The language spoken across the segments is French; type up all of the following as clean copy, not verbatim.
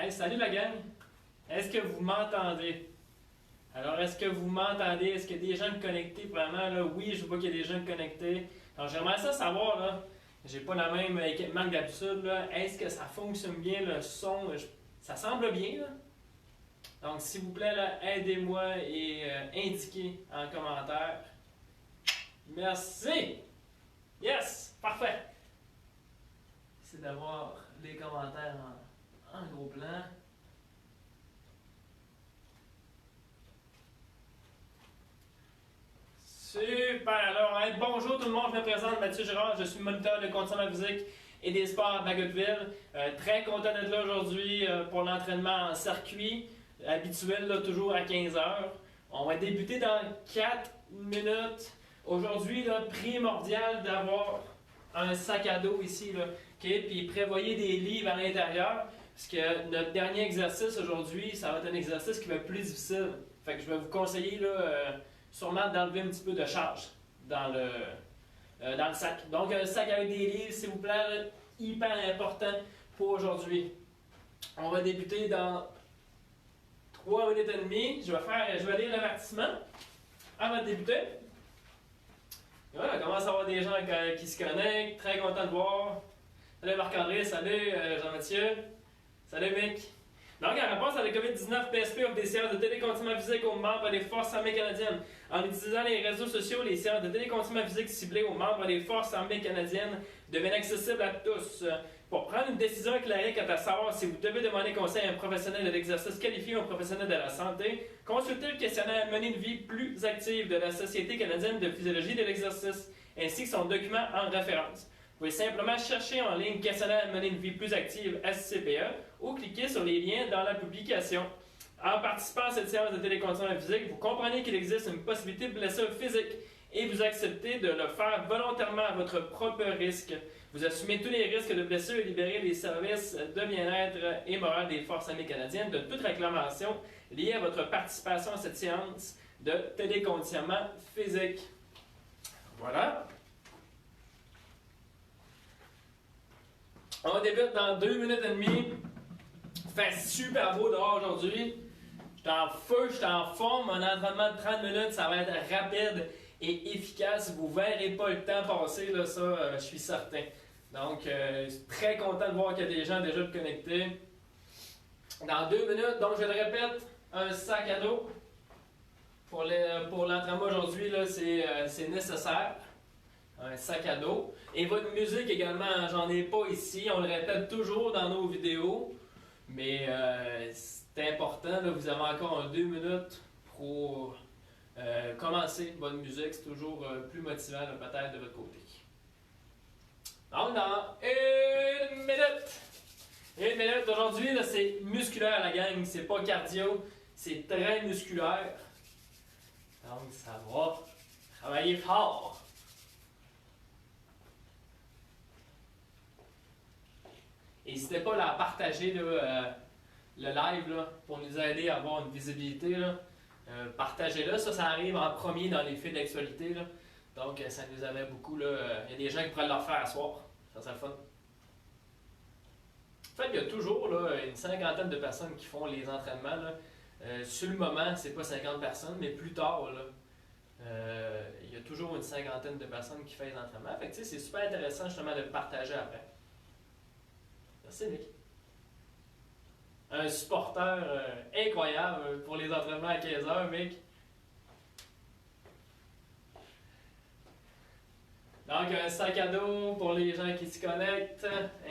Hey, salut la gang! Est-ce que vous m'entendez? Alors, est-ce que vous m'entendez? Est-ce qu'il y a des gens connectés? Vraiment, là, oui, je vois qu'il y a des gens connectés. Alors, j'aimerais ça savoir, là, j'ai pas le même équipement que d'habitude, là. Est-ce que ça fonctionne bien, le son? Ça semble bien, là. Donc, s'il vous plaît, là, aidez-moi et indiquez en commentaire. Merci! Yes! Parfait! C'est d'avoir les commentaires en gros plan. Super! Alors, bonjour tout le monde, je me présente Mathieu Girard, je suis moniteur de conditionnement physique et des sports à Bagotville. Très content d'être là aujourd'hui pour l'entraînement en circuit, habituel là, toujours à 15 heures. On va débuter dans 4 minutes. Aujourd'hui, primordial d'avoir un sac à dos ici, là, okay? Puis prévoyez des livres à l'intérieur, parce que notre dernier exercice aujourd'hui, ça va être un exercice qui va être plus difficile. Fait que je vais vous conseiller là, sûrement d'enlever un petit peu de charge dans le sac. Donc, un sac avec des livres, s'il vous plaît, là, hyper important pour aujourd'hui. On va débuter dans 3 minutes et demie. Je vais lire l'avertissement avant de débuter. Et voilà, on commence à avoir des gens qui se connectent. Très content de voir. Salut Marc-André, salut Jean-Mathieu. Salut Mick. Donc, en réponse à la COVID-19, PSP offre des séances de téléconditionnement physique aux membres des Forces armées canadiennes. En utilisant les réseaux sociaux, les séances de téléconditionnement physique ciblées aux membres des Forces armées canadiennes deviennent accessibles à tous. Pour prendre une décision éclairée quant à savoir si vous devez demander conseil à un professionnel de l'exercice qualifié ou un professionnel de la santé, consultez le questionnaire Mener une vie plus active de la Société canadienne de physiologie de l'exercice, ainsi que son document en référence. Vous pouvez simplement chercher en ligne questionnaire Mener une vie plus active SCPE ou cliquer sur les liens dans la publication. En participant à cette séance de téléconditionnement physique, vous comprenez qu'il existe une possibilité de blessure physique et vous acceptez de le faire volontairement à votre propre risque. Vous assumez tous les risques de blessure et libérez les services de bien-être et moral des Forces armées canadiennes de toute réclamation liée à votre participation à cette séance de téléconditionnement physique. Voilà. On débute dans 2 minutes et demie. Il fait super beau dehors aujourd'hui. J'étais en feu, j'étais en forme. Un entraînement de 30 minutes, ça va être rapide et efficace. Vous ne verrez pas le temps passer, là, ça, je suis certain. Donc, très content de voir qu'il y a des gens déjà connectés. Dans 2 minutes, donc je le répète, un sac à dos. Pour l'entraînement aujourd'hui, là, c'est nécessaire. Un sac à dos. Et votre musique également, j'en ai pas ici. On le répète toujours dans nos vidéos. Mais c'est important, là, vous avez encore 2 minutes pour commencer votre musique. C'est toujours plus motivant peut-être de votre côté. Donc, dans 1 minute. 1 minute. Aujourd'hui, c'est musculaire la gang. C'est pas cardio. C'est très musculaire. Donc, ça va travailler fort. N'hésitez pas à partager là, le live là, pour nous aider à avoir une visibilité. Partagez-le, ça arrive en premier dans les fils d'actualité. Donc ça nous avait beaucoup. Il y a des gens qui pourraient le refaire à soir. Ça serait le fun. En fait, il y a toujours là, une 50aine de personnes qui font les entraînements. Sur le moment, c'est pas 50 personnes, mais plus tard, il y a toujours une 50aine de personnes qui font les entraînements. Fait que, c'est super intéressant justement de le partager après. Merci Nick. Un supporter incroyable pour les entraînements à 15 heures, Mick. Donc, un sac à dos pour les gens qui se connectent,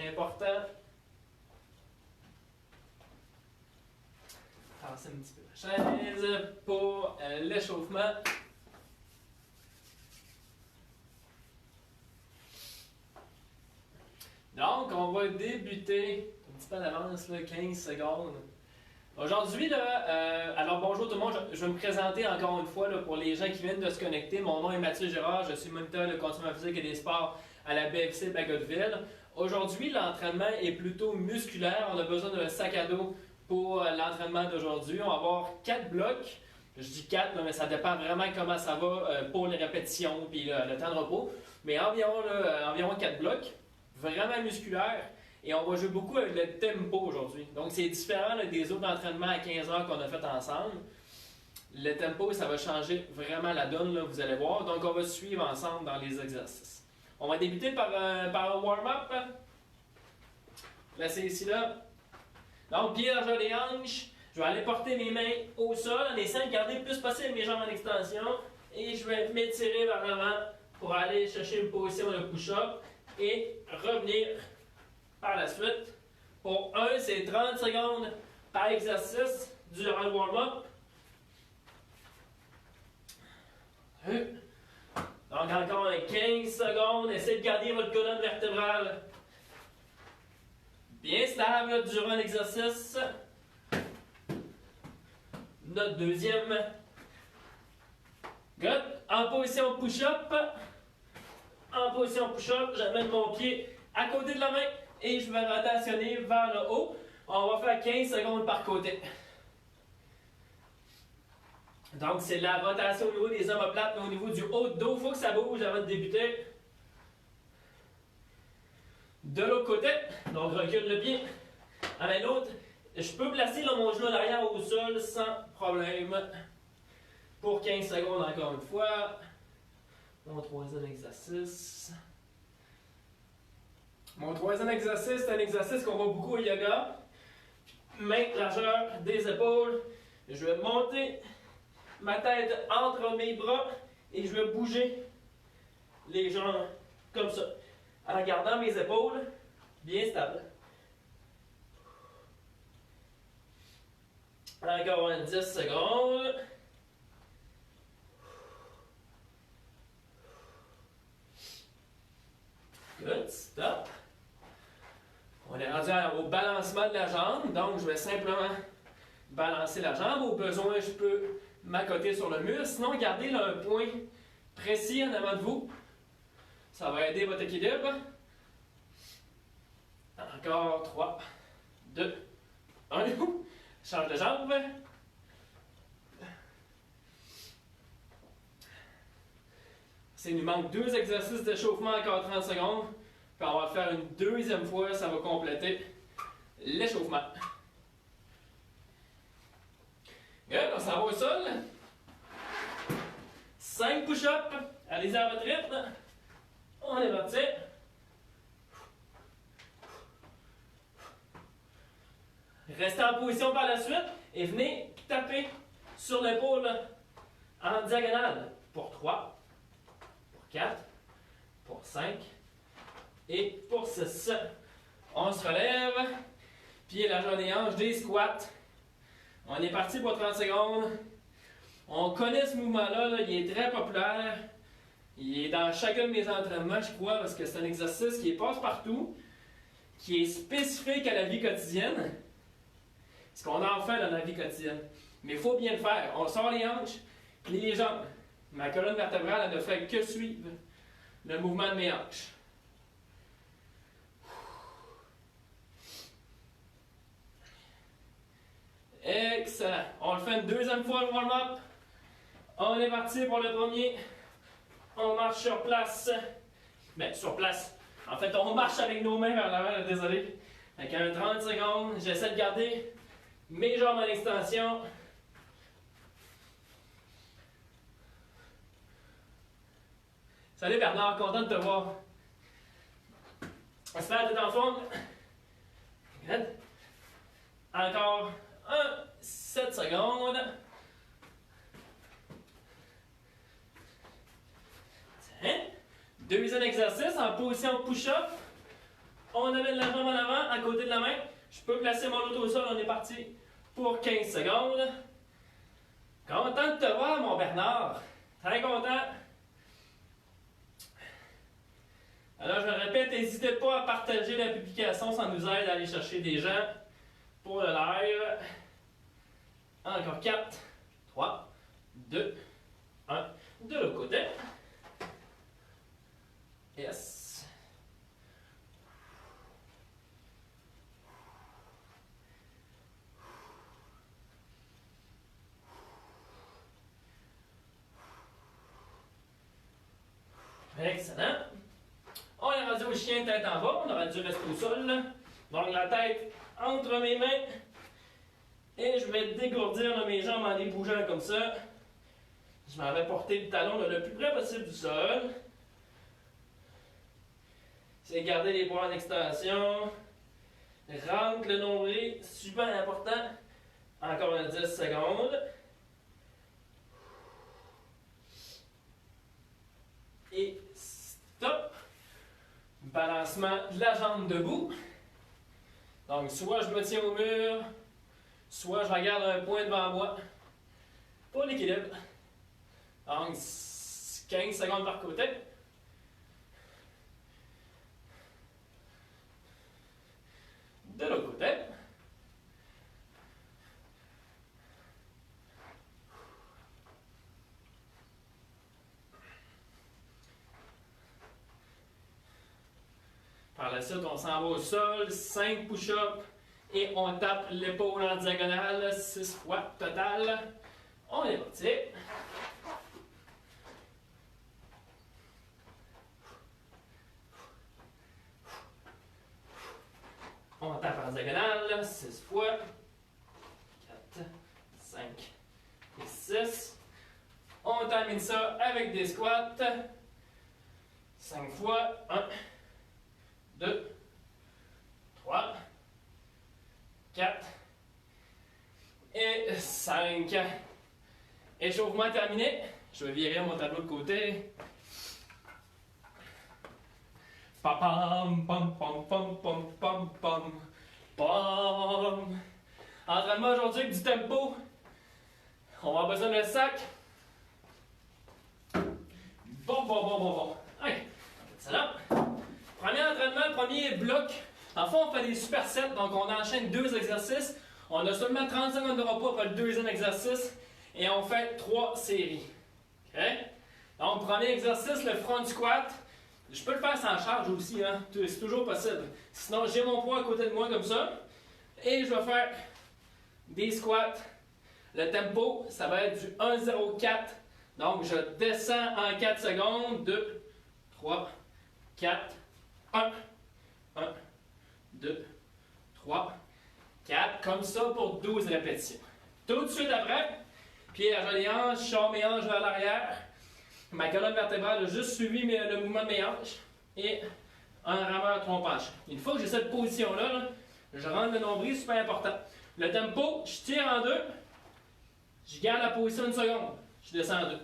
important. Passer un petit peu la chaise pour l'échauffement. Donc, on va débuter un petit peu d'avance, 15 secondes. Aujourd'hui, alors bonjour tout le monde, je vais me présenter encore une fois pour les gens qui viennent de se connecter. Mon nom est Mathieu Girard, je suis moniteur de conditionnement physique et des sports à la BFC Bagotville. Aujourd'hui, l'entraînement est plutôt musculaire. On a besoin d'un sac à dos pour l'entraînement d'aujourd'hui. On va avoir 4 blocs. Je dis 4, mais ça dépend vraiment comment ça va pour les répétitions et le temps de repos. Mais environ 4 blocs. Vraiment musculaire. Et on va jouer beaucoup avec le tempo aujourd'hui. Donc, c'est différent là, des autres entraînements à 15 heures qu'on a fait ensemble. Le tempo, ça va changer vraiment la donne, là, vous allez voir. Donc, on va suivre ensemble dans les exercices. On va débuter par un warm-up. Placez ici là. Donc, pied largeur des hanches. Je vais aller porter mes mains au sol en essayant de garder le plus possible mes jambes en extension. Et je vais m'étirer vers l'avant pour aller chercher une position de push-up et revenir par la suite. Pour c'est 30 secondes par exercice durant le warm-up. Donc encore 15 secondes. Essayez de garder votre colonne vertébrale bien stable durant l'exercice. Notre deuxième. Good. En position push-up. En position push-up, j'amène mon pied à côté de la main et je vais rotationner vers le haut. On va faire 15 secondes par côté. Donc, c'est la rotation au niveau des omoplates, mais au niveau du haut de dos, il faut que ça bouge avant de débuter. De l'autre côté, donc recule le pied. Avec l'autre, je peux placer là, mon genou à l'arrière au sol sans problème. Pour 15 secondes encore une fois. Mon troisième exercice. Mon troisième exercice, c'est un exercice qu'on voit beaucoup au yoga. Main, largeur des épaules. Je vais monter ma tête entre mes bras et je vais bouger les jambes comme ça. En gardant mes épaules bien stables. Encore 10 secondes. Good, stop. On est rendu au balancement de la jambe, donc je vais simplement balancer la jambe. Au besoin, je peux m'accoter sur le mur. Sinon, gardez là, un point précis en avant de vous. Ça va aider votre équilibre. Encore 3, 2, 1. Change de jambe. Il nous manque 2 exercices d'échauffement, encore 30 secondes. Puis on va le faire une deuxième fois, ça va compléter l'échauffement. Good, on s'en va au sol. 5 push-ups. Allez-y à votre rythme. On est parti. Restez en position par la suite et venez taper sur l'épaule en diagonale pour 3, pour 4, pour 5 et pour 6. On se relève, pied largeur des hanches, des squats. On est parti pour 30 secondes. On connaît ce mouvement-là, là, il est très populaire. Il est dans chacun de mes entraînements, je crois, parce que c'est un exercice qui est passe-partout, qui est spécifique à la vie quotidienne. Ce qu'on en fait dans la vie quotidienne. Mais il faut bien le faire. On sort les hanches, plie les jambes. Ma colonne vertébrale, elle ne fait que suivre le mouvement de mes hanches. Excellent. On le fait une deuxième fois le warm-up. On est parti pour le premier. On marche sur place. Ben, sur place. En fait, on marche avec nos mains vers l'avant, désolé. Avec un 30 secondes, j'essaie de garder mes jambes en extension. Salut Bernard, content de te voir. J'espère que tu es en forme. Good. Encore 7 secondes. Tiens. Deuxième exercice en position push-up. On amène la jambe en avant, à côté de la main. Je peux placer mon autre au sol, on est parti pour 15 secondes. Content de te voir, mon Bernard. Très content. Alors, je répète, n'hésitez pas à partager la publication, ça nous aide à aller chercher des gens pour le live. Encore 4, 3, 2, 1. De l'autre côté. Yes. Excellent. On est rendu au chien tête en bas, on aurait dû rester au sol. Donc la tête entre mes mains et je vais dégourdir là, mes jambes en les bougeant comme ça. Je m'en vais porter le talon là, le plus près possible du sol. C'est garder les bras en extension. Rentre le nombril, super important. Encore 10 secondes. Et stop. Balancement de la jambe debout. Donc, soit je me tiens au mur, soit je regarde un point devant moi pour l'équilibre. Donc, 15 secondes par côté. De l'autre côté. Par la suite, on s'en va au sol, 5 push-ups et on tape l'épaule en diagonale, 6 fois total. On est parti. On tape en diagonale, 6 fois. 4, 5 et 6. On termine ça avec des squats. 5 fois. 1, 2, 3, 4 et 5. Échauffement terminé. Je vais virer mon tableau de côté. Pam pam pam pam pam pam pam pam. Entraînement aujourd'hui avec du tempo. On va avoir besoin d'un sac. Bon. Allez, c'est là. Premier entraînement, premier bloc. En fait, on fait des supersets, donc on enchaîne 2 exercices. On a seulement 30 secondes de repos après le deuxième exercice et on fait 3 séries. OK? Donc, premier exercice, le front squat. Je peux le faire sans charge aussi, hein? C'est toujours possible. Sinon, j'ai mon poids à côté de moi comme ça. Et je vais faire des squats. Le tempo, ça va être du 1-0-4. Donc, je descends en 4 secondes. 2, 3, 4, 1, 2, 3, 4. Comme ça pour 12 répétitions. Tout de suite après, pied à les hanches, je sors mes hanches vers l'arrière. Ma colonne vertébrale a juste suivi le mouvement de mes hanches et un rameur tronc penché. Une fois que j'ai cette position-là, je rentre le nombril, super important. Le tempo, je tire en 2, je garde la position 1 seconde, je descends en 2.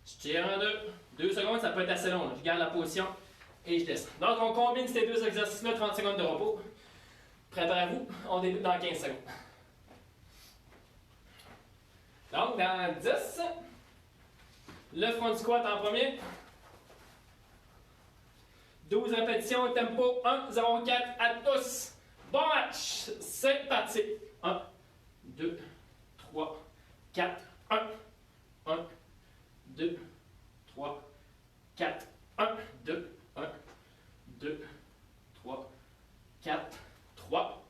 Je tire en 2, 2 secondes, ça peut être assez long, je garde la position et je descends. Donc on combine ces 2 exercices-là, 30 secondes de repos. Préparez-vous, on débute dans 15 secondes. Donc dans 10, le front squat en premier. 12 répétitions, tempo 1, 0, 4 à tous. Bon match, c'est parti. 1, 2, 3, 4, 1, 2, 3, 4, 1, 2, 3, 4, 3,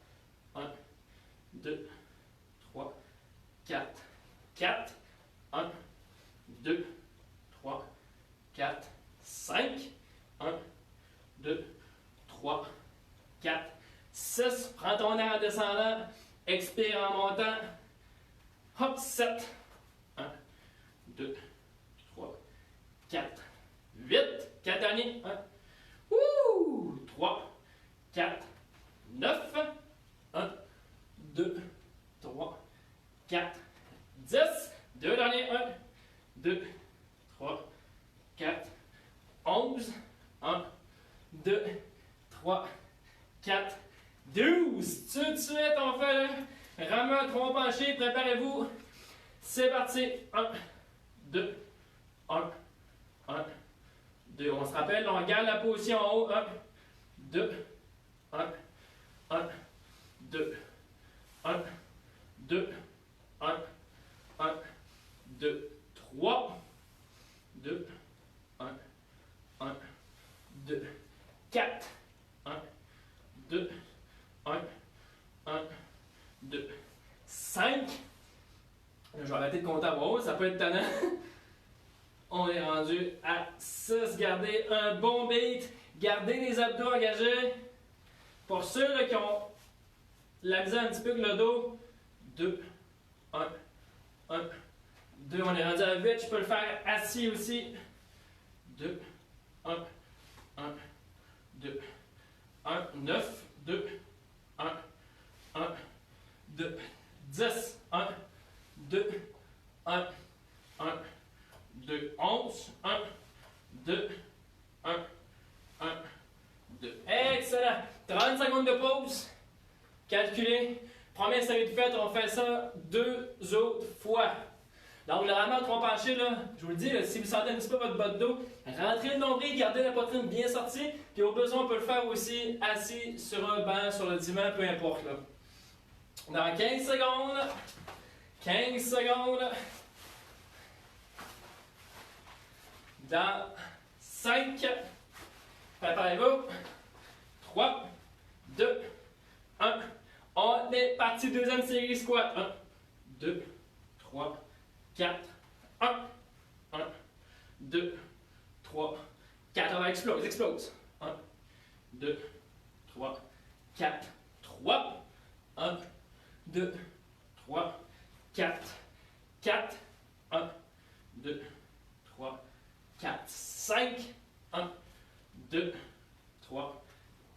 1, 2, 3, 4, 4, 1, 2, 3, 4, 5, 1, 2, 3, 4, 6. Prends ton air en descendant, expire en montant. Hop, 7. 1, 2, 3, 4, 8. 4 derniers. 1, 3, 4, 9. 1, 2, 3, 4, 10. 2 derniers. 1, 2, 3, 4, 11, 1, 2, 3, 4, 12. Tout de suite, on fait le rameur tronc penché. Préparez-vous. C'est parti. 1, 2, 1, 2. On se rappelle, on garde la position en haut. 1, 2, 1, 2, 1, 2, 1, 2, 3. 2, 1, 2, 4, 1, 2, 2, 5. Je vais arrêter de compter à voix haute, ça peut être tannant. On est rendu à 6. Gardez un bon beat. Gardez les abdos engagés. Pour ceux là, qui ont la misère un petit peu avec le dos, 2, 1, 1, 2, on est rendu à 8, je peux le faire assis aussi. 2, 1, 1, 2, 1, 9, 2, 1, 1, 2, 10, 1, 2, 1, 1, 2, 11, 1, 2, 1, 1, 2. Excellent! 30 secondes de pause. Calculez. Première série de fêtes, on fait ça 2 autres fois. Donc, le rameur tronc penché, là, je vous le dis, là, si vous sentez un petit peu votre bas de dos, rentrez le nombril, gardez la poitrine bien sortie. Puis au besoin, on peut le faire aussi assis sur un banc, sur le divan, peu importe. Là. Dans 15 secondes. 15 secondes. Dans 5. Préparez-vous. 3, 2, 1. On est parti. Deuxième série squat. 1, 2, 3, 4, 1, 1, 2, 3, 4. On va explose, explose. 1, 2, 3, 4, 3, 1, 2, 3, 4, 4, 1, 2, 3, 4, 5, 1, 2, 3,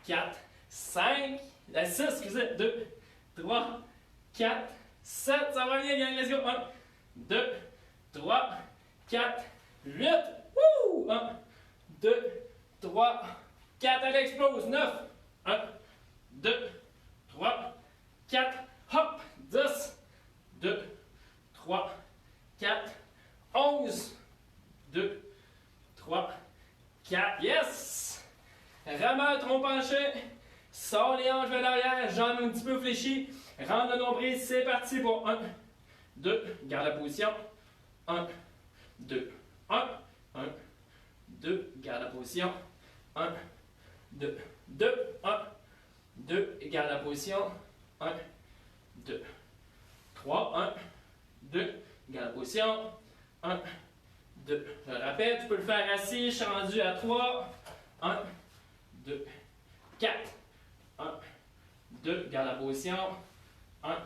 4, 5, 6, excusez, 2, 3, 4, 7, ça va bien, gang, let's go, 1, 2, 3, 4, 8, wouh, 1, 2, 3, 4, elle explose, 9, 1, 2, 3, 4, hop, 10, 2, 3, 4, 11, 2, 3, 4, yes! Rameur, tronc penché, sors les hanches vers l'arrière, jambes un petit peu fléchies, rentre le nombril, c'est parti pour 1, 2, garde la position, 1, 2, 1, 1, 2, garde la position, 1, 2, 2, 1, 2, garde la position, 1, 2, 3, 1, 2, garde la position, 1, 2, je le répète, tu peux le faire assis, je suis rendu à 3, 1, 2, 4, 1, 2, garde la position, 1,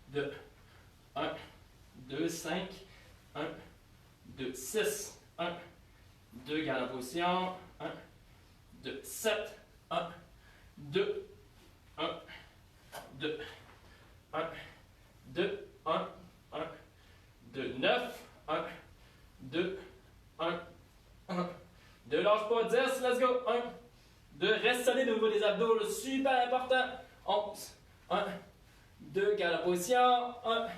2, 1, 2, 5, 1, 2, 6, 1, 2, garde la position, 1, 2, 7, 1, 2, 1, 2, 1, 2, 1, 1, 2, 9, 1, 2, 1, 1, 2, lâche pas, 10, let's go, 1, 2, reste solide au niveau des abdos, là, super important, 11, 1, 2, garde la position, 1,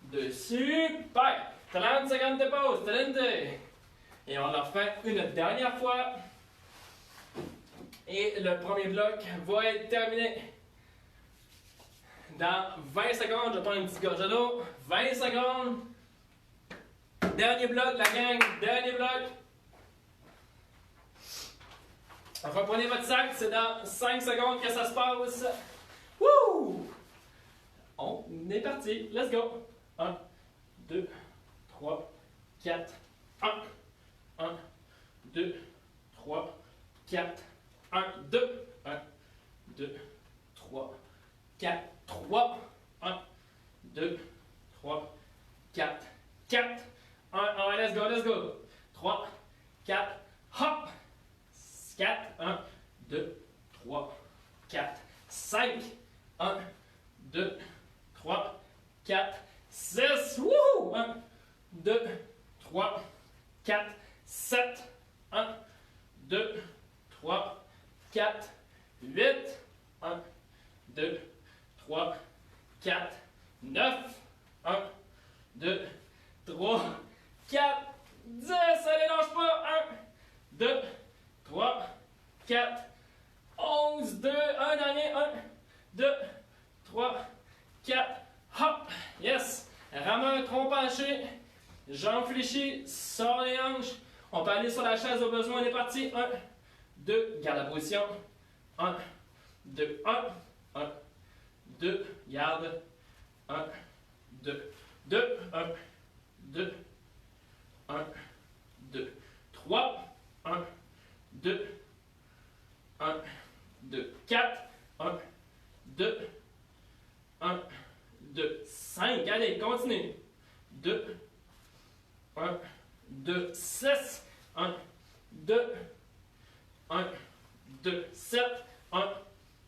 2, super, 30 secondes de pause, 32, et on en refait une dernière fois, et le premier bloc va être terminé. Dans 20 secondes, je prends une petite gorge d'eau, 20 secondes, dernier bloc, la gang, dernier bloc. Reprenez votre sac, c'est dans 5 secondes que ça se passe. Wouh! On est parti, let's go! 1, 2, 3, 4, 1, 1, 2, 3, 4, 1, 2, 1, 2, 3, 4, 3, 1, 2, 3, 4, 4, 1, alright, let's go, let's go! 3, 4, hop! 4, 1, 2, 3, 4, 5, 1, 2, 3, 4, 6, wouhou! 1, 2, 3, 4, 7, 1, 2, 3, 4, 8, 1, 2, 3, 4, 9, 1, 2, 3, 4, 10, allez, lâche pas, 1, 2, 3, 4, 11, 2, 1 dernier, 1, 2, 3, 4, hop, yes, rameur, tronc penché, jambes fléchies, sors les hanches, on peut aller sur la chaise au besoin, on est parti, 1, 2, garde la position, 1, 2, 1, 1, 2, garde, 1, 2, 2, 1, 2, 1, 2, 3, 1, 2, 1, 2, 4, 2, 1, 2, 6, 1, 2, 1, 2, 7, 1,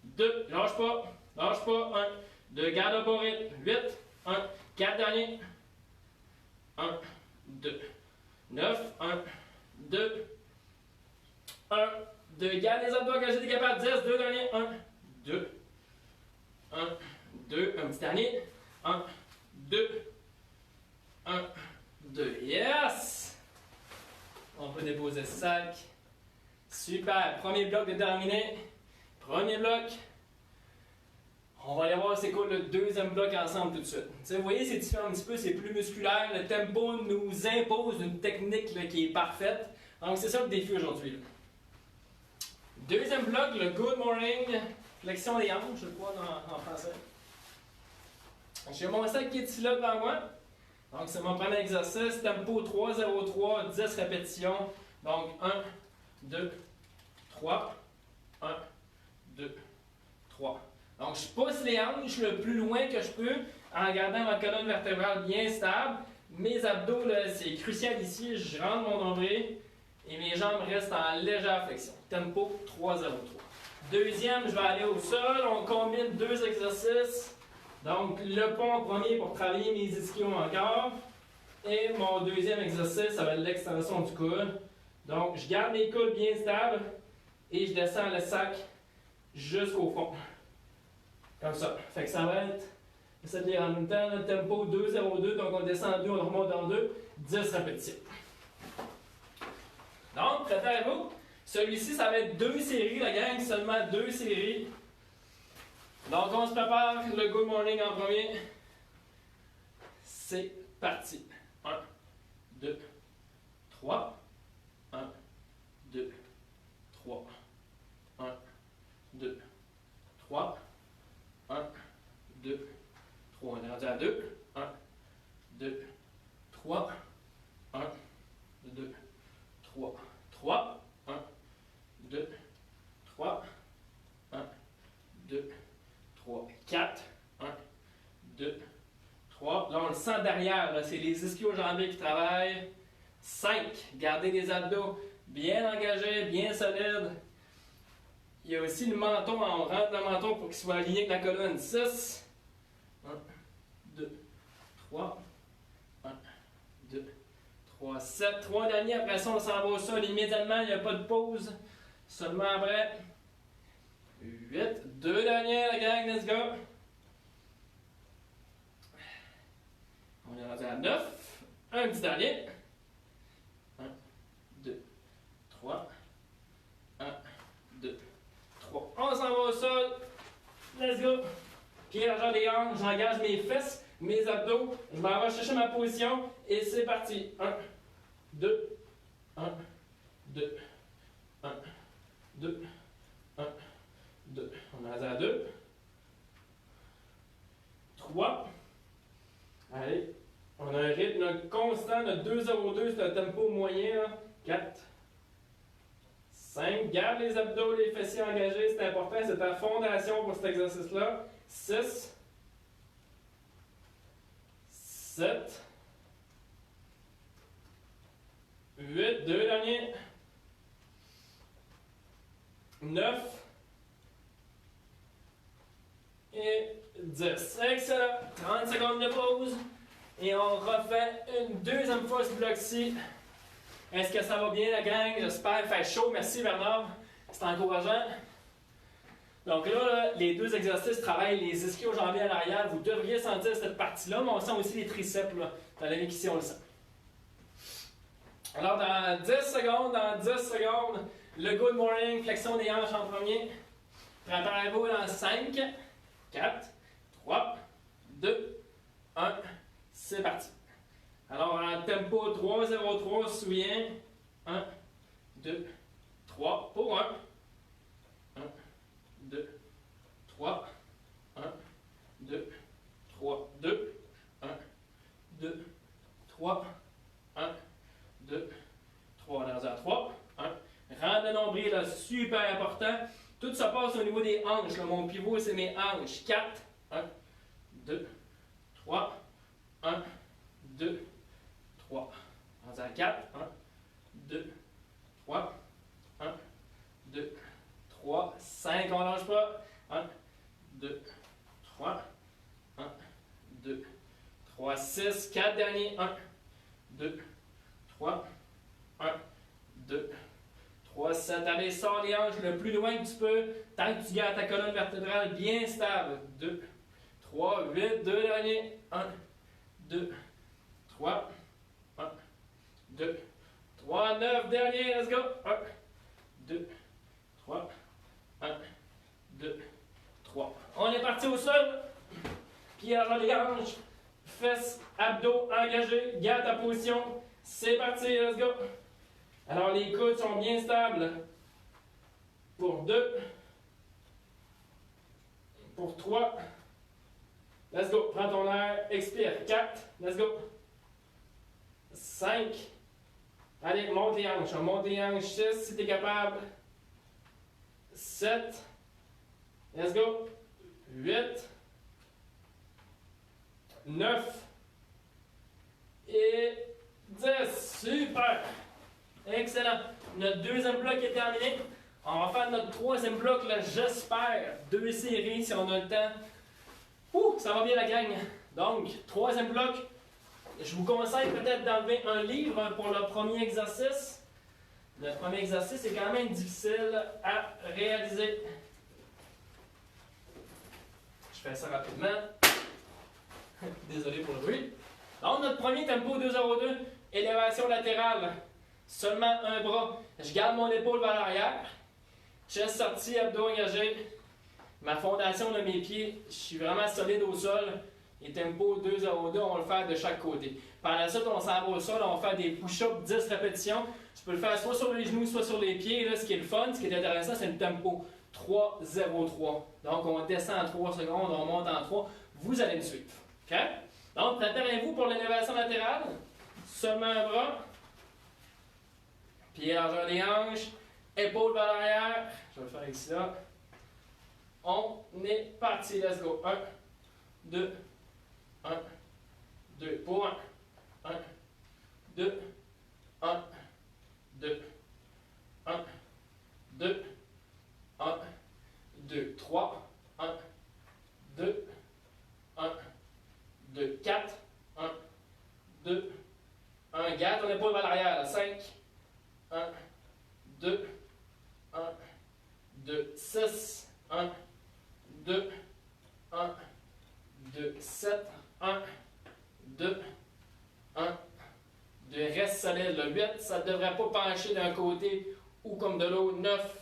2, lâche pas, 1, 2, garde un bon rythme, 8, 1, 4 derniers, 1, 2, 9, 1, 2, 1, 2, garde les abdos engagés, t'es capable, 10, 2 derniers, 1, 2, 1, 2, un petit dernier, 1, 2, 1, 2, yes! On peut déposer le sac. Super, premier bloc de terminé. Premier bloc. On va aller voir c'est quoi le deuxième bloc ensemble tout de suite. T'sais, vous voyez, c'est différent un petit peu, c'est plus musculaire. Le tempo nous impose une technique là, qui est parfaite. Donc c'est ça le défi aujourd'hui. Deuxième bloc, le good morning. Flexion des hanches, je crois en français. J'ai mon sac qui est ici là devant moi. Donc c'est mon premier exercice. Tempo 3-0-3, 10 répétitions. Donc 1, 2, 3, 1, 2, 3. Donc je pousse les hanches le plus loin que je peux en gardant ma colonne vertébrale bien stable. Mes abdos, c'est crucial ici. Je rentre mon nombril et mes jambes restent en légère flexion. Tempo 3-0-3. Deuxième, je vais aller au sol. On combine deux exercices. Donc le pont en premier pour travailler mes ischios encore. Et mon deuxième exercice, ça va être l'extension du coude. Donc je garde mes coudes bien stables et je descends le sac jusqu'au fond. Comme ça. Fait que ça va être, j'essaie de lire en même temps, le tempo 2-0-2, donc on descend en 2, on remonte en 2, 10 répétitions. Donc, préparez-vous. Celui-ci, ça va être 2 séries, la gang, seulement 2 séries. Donc, on se prépare, le good morning en premier. C'est parti. 1, 2, 3, 1, 2, 3, 1, 2, 3, 1, 2, 3. On est rendu à 2. 1, 2, 3, 1, 2, 3, 3, 1, 2, 3, 1, 2, 3, 4, 1, 2, 3. Là, on le sent derrière, c'est les ischio-jambiers qui travaillent. 5. Gardez les abdos bien engagés, bien solides. Il y a aussi le menton, on rentre le menton pour qu'il soit aligné avec la colonne. 6. 1, 2, 3, 1, 2, 3, 7. 3 derniers, après ça, on s'en va au sol immédiatement, il n'y a pas de pause. Seulement après. 8. 2 derniers, la gang, let's go. On est rendu à 9. Un petit dernier. 1, 2, 3, 1, 2, 3. On s'en va au sol. Let's go. Pied largeur des hanches, j'engage mes fesses, mes abdos. Je m'en vais chercher ma position et c'est parti. 1, 2, 1, 2, 1, 2, 1, 2. On est rendu à 2. 3. Allez. On a un rythme constant de 2-0-2, c'est un tempo moyen. Là. 4. 5. Garde les abdos, les fessiers engagés, c'est important, c'est ta fondation pour cet exercice-là. 6. 7. 8. 2 derniers. 9. Et 10. Excellent. 30 secondes de pause. Et on refait une deuxième fois ce bloc-ci. Est-ce que ça va bien, la gang? J'espère. Il fait chaud. Merci, Bernard. C'est encourageant. Donc là, les deux exercices travaillent les ischio-jambiers à l'arrière. Vous devriez sentir cette partie-là, mais on sent aussi les triceps. Là. Dans la ici, on le sent. Alors, dans 10 secondes, le good morning, flexion des hanches en premier. Préparez-vous dans 5, 4, 3, 2, 1. C'est parti. Alors, en tempo 3-0-3, souviens. 1, 2, 3, pour 1. 1, 2, 3, 1, 2, 3, 2, 1, 2, 3, 1, 2, 3. On est rendu à 3, 1. Rentre le nombril, là, super important. Tout se passe au niveau des hanches. Là. Mon pivot, c'est mes hanches. 4, 1, 2, 3, 1, 2, 3. On à 4. 1, 2, 3. 1, 2, 3. 5, on ne lâche pas. 1, 2, 3. 1, 2, 3, 6. 4 derniers. 1, 2, 3. 1, 2, 3, 7. Allez, sors les hanches le plus loin que tu peux, tant que tu gardes ta colonne vertébrale bien stable. 2, 3, 8. 2 derniers. 1, 2, 3. 1, 2, 3, 9 derniers. Let's go. 1, 2, 3. 1, 2, 3. On est parti au sol. Pieds avant les hanches. Fesses, abdos engagés. Garde ta position. C'est parti. Let's go. Alors, les coudes sont bien stables. Pour 2. Pour 3. Let's go. Prends ton air. Expire. 4. Let's go. 5. Allez, monte les hanches. Monte les hanches. 6 si tu es capable. 7. Let's go. 8. 9. Et 10. Super. Excellent. Notre deuxième bloc est terminé. On va faire notre troisième bloc, là, j'espère. 2 séries si on a le temps. Ouh, ça va bien la gang. Donc, troisième bloc. Je vous conseille peut-être d'enlever un livre pour le premier exercice. Le premier exercice est quand même difficile à réaliser. Je fais ça rapidement. Désolé pour le bruit. Donc, notre premier tempo 2-0-2, élévation latérale. Seulement un bras. Je garde mon épaule vers l'arrière. Chest sorti, abdos engagés. Ma fondation de mes pieds, je suis vraiment solide au sol. Et tempo 2-0-2, on va le faire de chaque côté. Par la suite, on s'en va au sol, on va faire des push-ups 10 répétitions. Tu peux le faire soit sur les genoux, soit sur les pieds. Là, ce qui est le fun, ce qui est intéressant, c'est le tempo 3-0-3. Donc, on descend en 3 secondes, on monte en 3. Vous allez me suivre. OK? Donc, préparez-vous pour l'élévation latérale. Seulement un bras. Pieds largeur des hanches. Épaules vers l'arrière. Je vais le faire ici là. On est parti. Let's go. 1, 2, 1, 2. Pour 1. 1, 2, 1, 2, 1, 2, 1, 2, 3, 1, 2, 1, 2, 4, 1, 2, 1. Garde ton épaule vers l'arrière. 5, 1, 2, 1, 2, 6, 1, 2, 1, 2, 7, 1, 2, 1, 2. Reste solide. Le 8, ça ne devrait pas pencher d'un côté ou comme de l'autre. 9.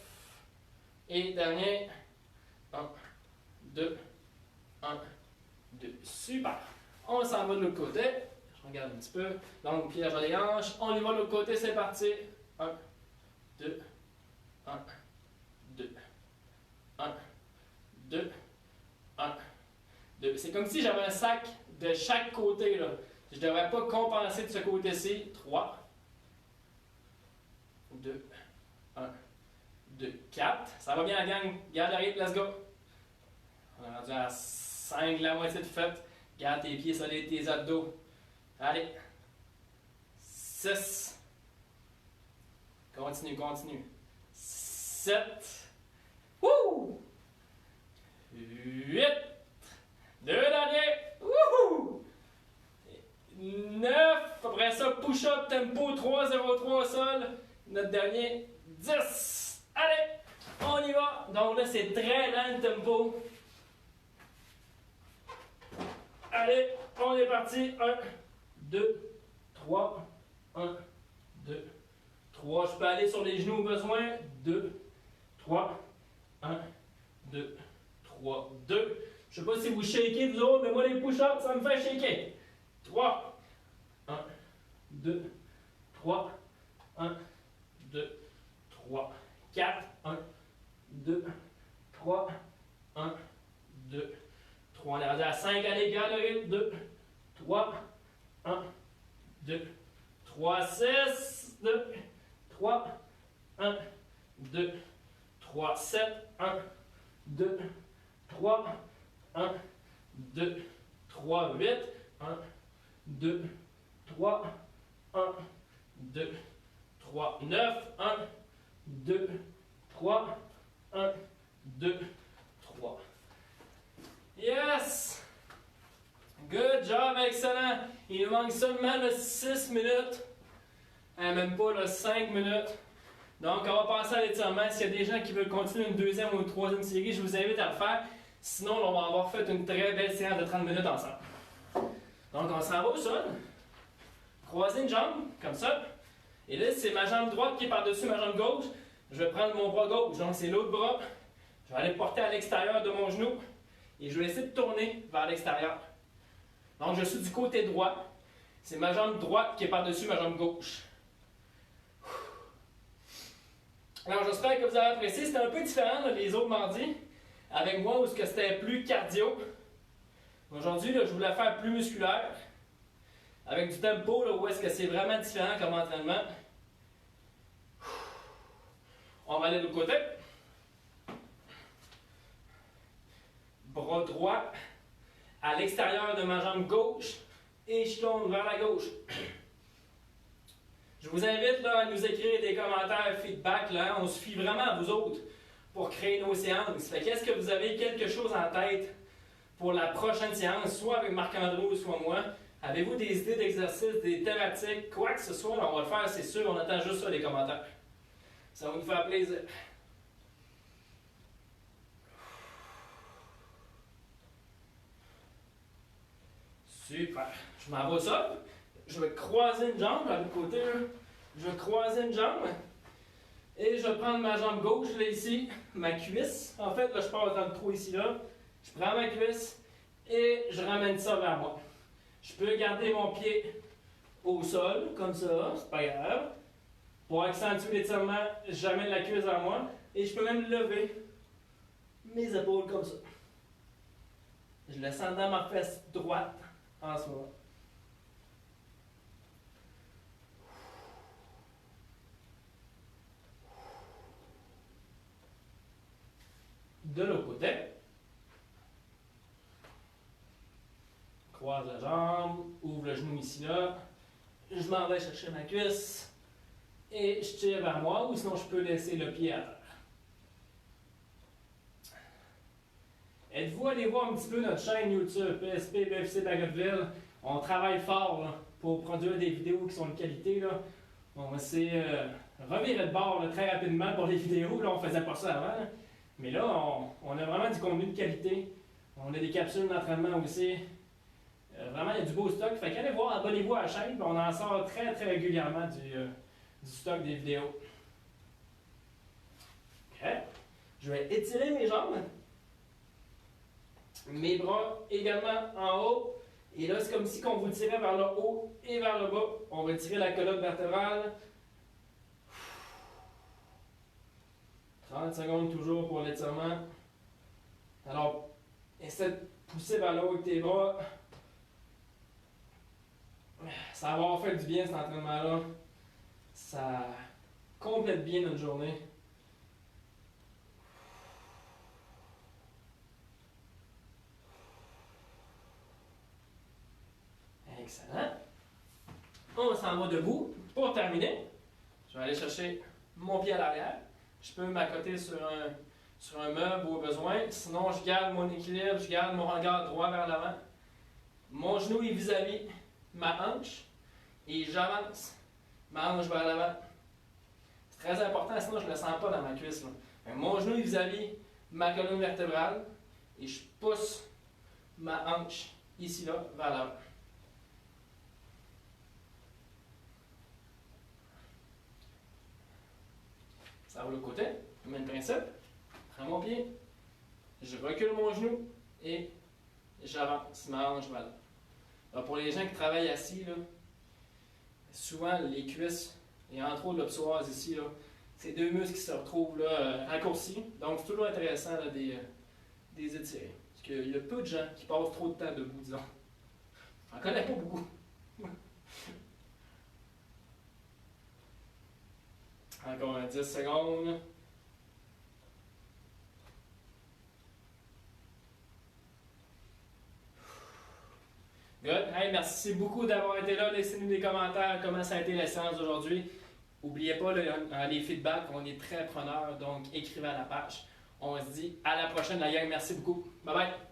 Et dernier. 1, 2, 1, 2. Super. On s'en va de l'autre côté. Je regarde un petit peu. Donc, pied largeur des hanches. On y va de l'autre côté. C'est parti. 1, 2, 1, 2, 1, 2, 1, 2. C'est comme si j'avais un sac de chaque côté, là. Je ne devrais pas compenser de ce côté-ci. 3, 2, 1, 2, 4. Ça va bien, la gang. Garde le rythme, let's go. On est rendu à 5, la moitié de fait. Garde tes pieds solides, tes abdos. Allez. 6. Continue, continue. 7. Wouh! 8. 2 derniers. Wouhou! 9. Après ça, push-up, tempo 3-0-3 au sol. Notre dernier, 10. Allez, on y va. Donc là, c'est très lent le tempo. Allez, on est parti. 1, 2, 3. 1, 2, 3. Je peux aller sur les genoux au besoin. 2, 3. 1, 2, 3, 2. Je ne sais pas si vous shakez vous autres, mais moi les push-ups, ça me fait shaker. 3. 1, 2, 3. 1, 2, 3. 4. 1, 2, 3. 1, 2, 3. On est rendu à 5. Allez, garde le rythme. 2, 3. 1, 2, 3. 6. 2, 3. 1, 2, 3. 7. 1, 2, 3. 1, 2, 3. 8. 1, 2, 3. 1, 2, 3, 9, 1, 2, 3, 1, 2, 3. Yes! Good job, excellent! Il nous manque seulement 6 minutes. Même pas 5 minutes. Donc, on va passer à l'étirement. S'il y a des gens qui veulent continuer une deuxième ou une troisième série, je vous invite à le faire. Sinon, on va avoir fait une très belle séance de 30 minutes ensemble. Donc, on s'en va au sol. Croiser une jambe, comme ça. Et là, c'est ma jambe droite qui est par-dessus ma jambe gauche. Je vais prendre mon bras gauche, donc c'est l'autre bras. Je vais aller le porter à l'extérieur de mon genou. Et je vais essayer de tourner vers l'extérieur. Donc, je suis du côté droit. C'est ma jambe droite qui est par-dessus ma jambe gauche. Alors, j'espère que vous avez apprécié. C'était un peu différent des autres mardis. Avec moi, où c'était plus cardio. Aujourd'hui, je voulais faire plus musculaire. Avec du tempo, là, où est-ce que c'est vraiment différent comme entraînement. On va aller de l'autre côté. Bras droit à l'extérieur de ma jambe gauche et je tourne vers la gauche. Je vous invite là, à nous écrire des commentaires, feedback. Là, on se fie vraiment à vous autres pour créer nos séances. Qu'est-ce que vous avez quelque chose en tête pour la prochaine séance, soit avec Marc-André ou soit moi? Avez-vous des idées d'exercices, des thématiques, quoi que ce soit? On va le faire, c'est sûr. On attend juste ça, les commentaires. Ça va nous faire plaisir. Super. Je m'en vais au sol. Je vais croiser une jambe, à l'autre côté. Là. Je vais croiser une jambe. Et je vais prendre ma jambe gauche, là, ici, ma cuisse. En fait, là, je passe dans le trou ici, là. Je prends ma cuisse et je ramène ça vers moi. Je peux garder mon pied au sol, comme ça, c'est pas grave. Pour accentuer l'étirement, j'amène la cuisse vers moi. Et je peux même lever mes épaules comme ça. Je le sens dans ma fesse droite en ce moment. De l'autre côté. Croise la jambe, ouvre le genou ici là. Je m'en vais chercher ma cuisse et je tire vers moi ou sinon je peux laisser le pied à terre. Êtes-vous allé voir un petit peu notre chaîne YouTube PSP BFC Bagotville? On travaille fort là, pour produire des vidéos qui sont de qualité. Là. On essaie revirer de bord là, très rapidement pour les vidéos. Là, on faisait pas ça avant. Là. Mais là, on a vraiment du contenu de qualité. On a des capsules d'entraînement aussi. Vraiment, il y a du beau stock. Fait qu'allez voir, abonnez-vous à la chaîne. On en sort très très régulièrement du stock des vidéos. OK. Je vais étirer mes jambes. Mes bras également en haut. Et là, c'est comme si on vous tirait vers le haut et vers le bas. On va tirer la colonne vertébrale. 30 secondes toujours pour l'étirement. Alors, essaie de pousser vers le haut avec tes bras. Ça va avoir fait du bien cet entraînement-là. Ça complète bien notre journée. Excellent. On s'en va debout. Pour terminer, je vais aller chercher mon pied à l'arrière. Je peux m'accoter sur un meuble au besoin. Sinon, je garde mon équilibre, je garde mon regard droit vers l'avant. Mon genou est vis-à-vis ma hanche et j'avance ma hanche vers l'avant. C'est très important, sinon je ne le sens pas dans ma cuisse. Là. Mon genou est vis-à-vis ma colonne vertébrale et je pousse ma hanche ici là vers l'avant. Ça va de l'autre côté, même principe. Prends mon pied, je recule mon genou et j'avance ma hanche vers l'avant. Alors pour les gens qui travaillent assis, là, souvent les cuisses et entre autres le psoas ici, là, c'est deux muscles qui se retrouvent là, raccourcis. Donc c'est toujours intéressant là, des étirer. Parce qu'il y a peu de gens qui passent trop de temps debout, disons. J'en connais pas beaucoup. Encore 10 secondes. Good. Hey, gang, merci beaucoup d'avoir été là. Laissez-nous des commentaires comment ça a été la séance d'aujourd'hui. N'oubliez pas les feedbacks, on est très preneurs, donc écrivez à la page. On se dit à la prochaine, la gang. Merci beaucoup. Bye bye.